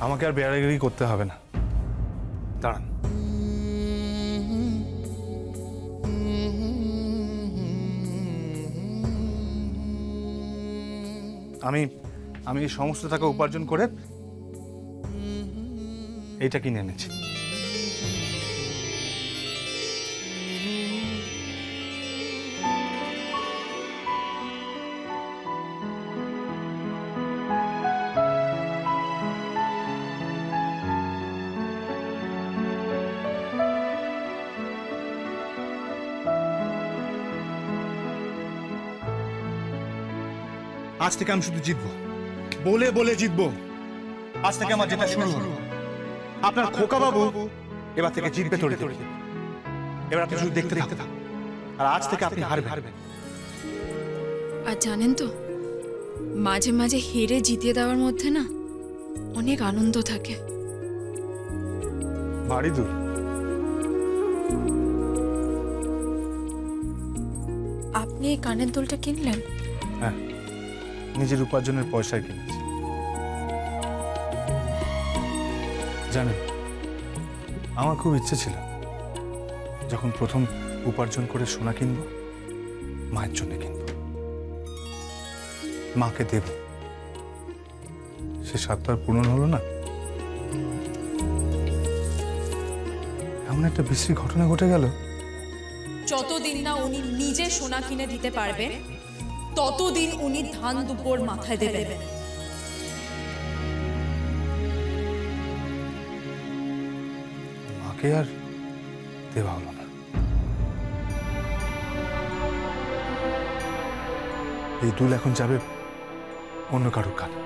আমাকে আর বেড়াগিরি করতে হবে না, দাঁড়ান। আমি আমি এই সমস্ত টাকা উপার্জন করে এইটা কিনে এনেছি। আজ থেকে আমি শুধু জিতবো, বলে বলে জিতবো। আজ থেকে আমার যেটা শুরু হলো। আপনার খোকা বাবু এবার থেকে জিতবে তড়ি তড়ি। এবার আপনি শুধু দেখতে থাকতে থাকুন, আর আজ থেকে আপনি হারবেন। আর জানেন তো, মাঝে মাঝে হেরে জিতিয়ে দেওয়ার মধ্যে না অনেক আনন্দ থাকে। বাড়ি দূর। আপনি এই কানের দুলটা কিনলেন? হ্যাঁ, নিজের উপার্জনের পয়সায় কিনেছি। জানেন, আমার খুব ইচ্ছে ছিল যখন প্রথম উপার্জন করে সোনা কিনবো, মায়ের জন্য কিনবো, মাকে দেব। সে স্বাদ তো আর পূরণ হলো না। এমন একটা বিশ্রী ঘটনা ঘটে গেল। যতদিন না উনি নিজে সোনা কিনে দিতে পারবেন, ততদিন উনি ধান দুপুর মাথায় দেবেন। মাকে আর দেওয়া হলো না। এই দুল এখন যাবে অন্য কারোর কানে।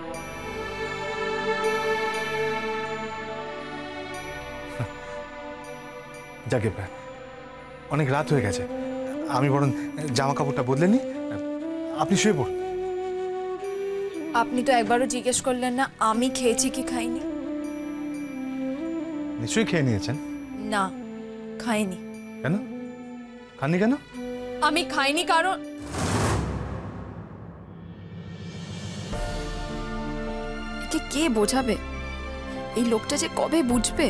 যাকে অনেক রাত হয়ে গেছে, আমি বরং জামা কাপড়টা বদলে নি, আপনি শুয়ে পড়ুন। আপনি তো একবারও জিজ্ঞেস করলেন না আমি খেয়েছি কি খাইনি। নিশ্চয়ই খেয়ে নিয়েছেন। না, খাইনি। কেন খাননি? কেন? আমি খাইনি কারণ একে কে বোঝাবে? এই লোকটা যে কবে বুঝবে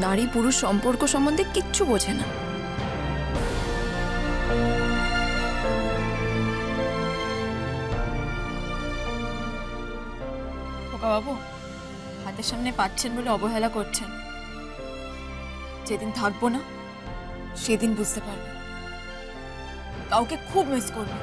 নারী পুরুষ সম্পর্ক সম্বন্ধে কিচ্ছু বোঝে না। বাবু হাতের সামনে পাচ্ছেন বলে অবহেলা করছেন। যেদিন থাকবো না সেদিন বুঝতে পারবে। কাউকে খুব মিস করবে।